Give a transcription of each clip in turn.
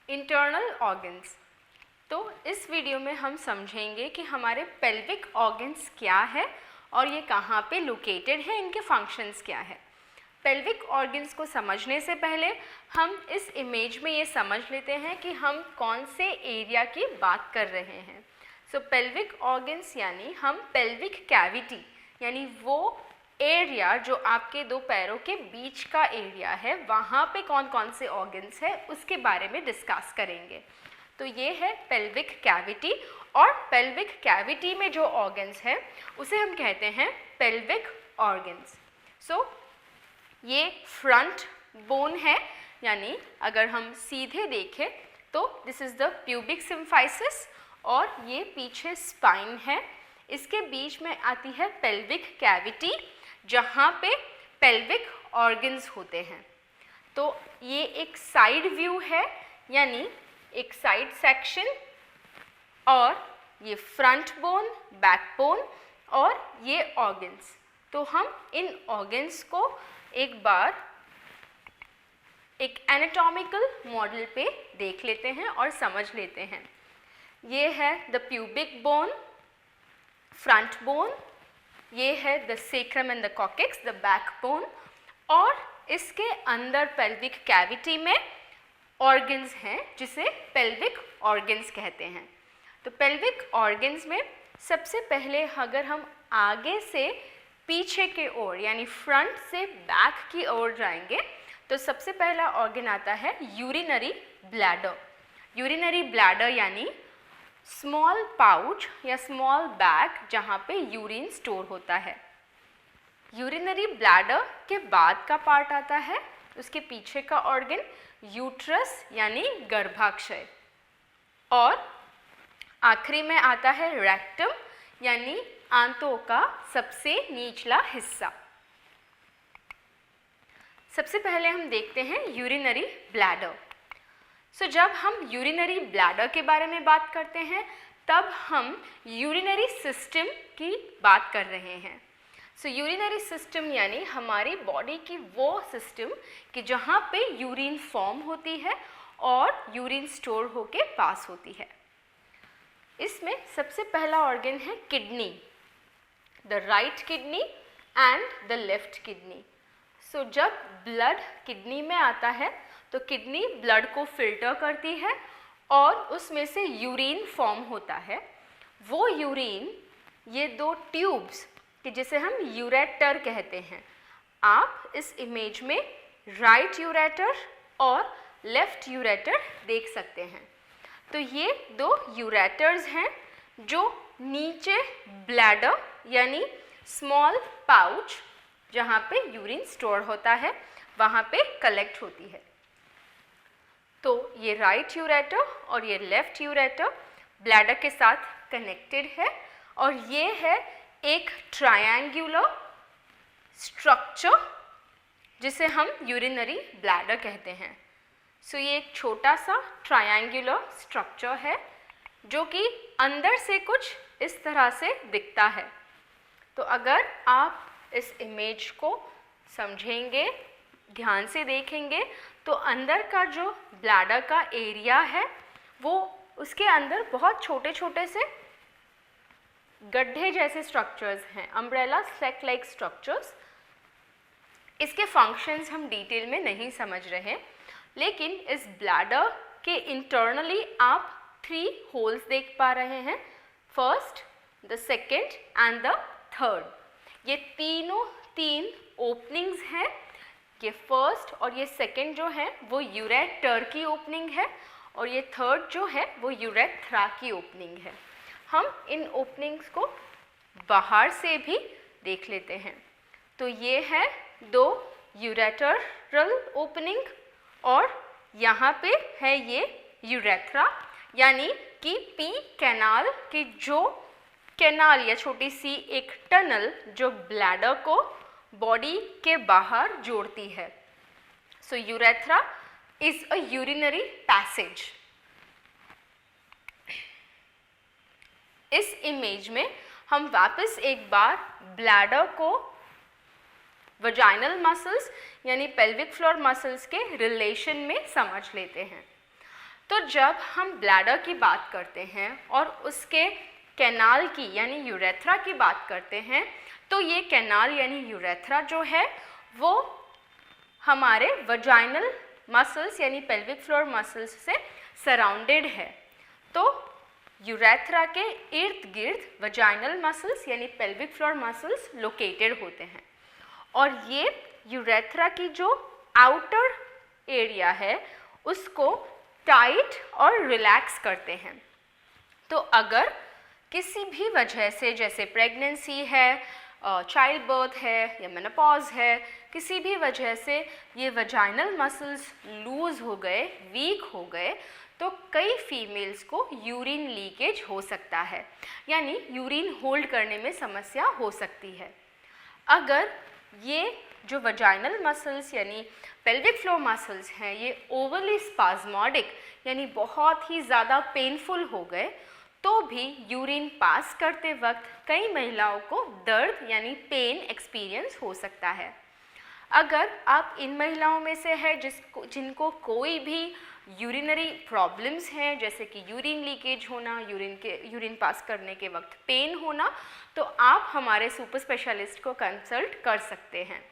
Internal organs. तो इस video में हम समझेंगे कि हमारे पेल्विक ऑर्गन्स क्या है और ये कहाँ पे लोकेटेड है, इनके फंक्शंस क्या है। पेल्विक ऑर्गन्स को समझने से पहले हम इस इमेज में ये समझ लेते हैं कि हम कौन से एरिया की बात कर रहे हैं। सो पेल्विक ऑर्गन्स यानी हम पेल्विक कैविटी यानी वो एरिया जो आपके दो पैरों के बीच का एरिया है, वहाँ पे कौन कौन से ऑर्गन्स है उसके बारे में डिस्कस करेंगे। तो ये है पेल्विक कैविटी, और पेल्विक कैविटी में जो ऑर्गन्स है उसे हम कहते हैं पेल्विक ऑर्गन्स। सो ये फ्रंट बोन है, यानी अगर हम सीधे देखें तो this is the pubic symphysis, और ये पीछे स्पाइन है। इसके बीच में आती है पेल्विक कैविटी जहाँ पे पेल्विक ऑर्गन्स होते हैं। तो ये एक साइड व्यू है, यानी एक साइड सेक्शन, और ये फ्रंट बोन, बैक बोन और ये ऑर्गन्स। तो हम इन ऑर्गन्स को एक बार एक एनाटॉमिकल मॉडल पे देख लेते हैं और समझ लेते हैं। ये है the pubic bone, front bone, ये है the sacrum and the coccyx, the back bone, और इसके अंदर पेल्विक कैविटी में ऑर्गन्स हैं जिसे पेल्विक ऑर्गन्स कहते हैं। तो पेल्विक ऑर्गन्स में सबसे पहले अगर हम आगे से पीछे के ओर यानी फ्रंट से बैक की ओर जाएंगे तो सबसे पहला ऑर्गन आता है यूरिनरी ब्लैडर। यूरिनरी ब्लैडर यानी स्मॉल पाउच या स्मॉल बैग जहाँ पे यूरिन स्टोर होता है। यूरिनरी ब्लैडर के बाद का पार्ट आता है, उसके पीछे का ऑर्गन यूट्रस यानी गर्भाशय, और आखिरी में आता है रेक्टम यानी आंतों का सबसे निचला हिस्सा। सबसे पहले हम देखते हैं यूरिनरी ब्लैडर। सो जब हम यूरिनरी ब्लैडर के बारे में बात करते हैं तब हम यूरिनरी सिस्टम की बात कर रहे हैं। सो यूरिनरी सिस्टम यानी हमारी बॉडी की वो सिस्टम कि जहाँ पे यूरिन फॉर्म होती है और यूरिन स्टोर होके पास होती है। इसमें सबसे पहला ऑर्गन है kidney, the right kidney and the left kidney. So जब ब्लड किडनी में आता है तो किडनी ब्लड को फिल्टर करती है और उसमें से यूरिन फॉर्म होता है। वो यूरिन ये दो ट्यूब्स कि जिसे हम यूरेटर कहते हैं, आप इस इमेज में राइट यूरेटर और लेफ्ट यूरेटर देख सकते हैं। तो ये दो यूरेटर्स हैं जो नीचे ब्लैडर यानी स्मॉल पाउच जहाँ पे यूरिन स्टोर होता है वहाँ पे कलेक्ट होती है। तो ये राइट यूरेटर और ये लेफ्ट यूरेटर ब्लैडर के साथ कनेक्टेड है, और ये है एक ट्रायंगुलर स्ट्रक्चर जिसे हम यूरिनरी ब्लैडर कहते हैं। सो ये एक छोटा सा ट्रायंगुलर स्ट्रक्चर है जो कि अंदर से कुछ इस तरह से दिखता है। तो अगर आप इस इमेज को समझेंगे, ध्यान से देखेंगे, तो अंदर का जो ब्लैडर का एरिया है वो उसके अंदर बहुत छोटे छोटे से गड्ढे जैसे स्ट्रक्चर्स हैं, अम्ब्रेला सेक लाइक स्ट्रक्चर्स। इसके फंक्शंस हम डिटेल में नहीं समझ रहे, लेकिन इस ब्लैडर के इंटरनली आप 3 होल्स देख पा रहे हैं, first, the second and the third. ये तीनों 3 ओपनिंग्स हैं। ये फर्स्ट और ये सेकेंड जो है वो यूरेटर की ओपनिंग है, और ये थर्ड जो है वो यूरेथ्रा की ओपनिंग है। हम इन ओपनिंग्स को बाहर से भी देख लेते हैं। तो ये है 2 यूरेटरल ओपनिंग, और यहाँ पे है ये यूरेथ्रा, यानी कि पी कैनाल की जो कैनाल या छोटी सी एक टनल जो ब्लैडर को बॉडी के बाहर जोड़ती है। So urethra is a urinary passage. इस इमेज में हम वापस एक बार ब्लैडर को वजाइनल मसल्स यानी पेल्विक फ्लोर मसल्स के रिलेशन में समझ लेते हैं। तो जब हम ब्लैडर की बात करते हैं और उसके कैनाल की यानी यूरेथ्रा की बात करते हैं, तो ये कैनाल यानी यूरेथ्रा जो है वो हमारे वजाइनल मसल्स यानी पेल्विक फ्लोर मसल्स से सराउंडेड है। तो यूरेथ्रा के इर्द गिर्द वजाइनल मसल्स यानी पेल्विक फ्लोर मसल्स लोकेटेड होते हैं और ये यूरेथ्रा की जो आउटर एरिया है उसको टाइट और रिलैक्स करते हैं। तो अगर किसी भी वजह से, जैसे प्रेगनेंसी है, चाइल्ड बर्थ है या मेनोपॉज है, किसी भी वजह से ये वजाइनल मसल्स लूज हो गए, वीक हो गए, तो कई फीमेल्स को यूरिन लीकेज हो सकता है, यानी यूरिन होल्ड करने में समस्या हो सकती है। अगर ये जो वजाइनल मसल्स यानी पेल्विक फ्लोर मसल्स हैं ये ओवरली स्पाज्मोडिक यानी बहुत ही ज़्यादा पेनफुल हो गए, तो भी यूरिन पास करते वक्त कई महिलाओं को दर्द यानी पेन एक्सपीरियंस हो सकता है। अगर आप इन महिलाओं में से है जिनको कोई भी यूरिनरी प्रॉब्लम्स हैं, जैसे कि यूरिन लीकेज होना, यूरिन पास करने के वक्त पेन होना, तो आप हमारे सुपर स्पेशलिस्ट को कंसल्ट कर सकते हैं।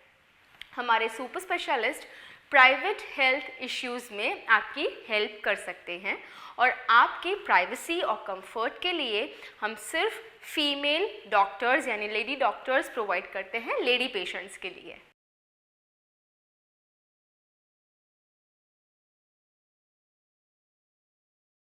हमारे super specialist private health issues में आपकी हेल्प कर सकते हैं और आपकी प्राइवेसी और कंफर्ट के लिए हम सिर्फ फीमेल डॉक्टर्स यानी लेडी डॉक्टर्स प्रोवाइड करते हैं लेडी पेशेंट्स के लिए।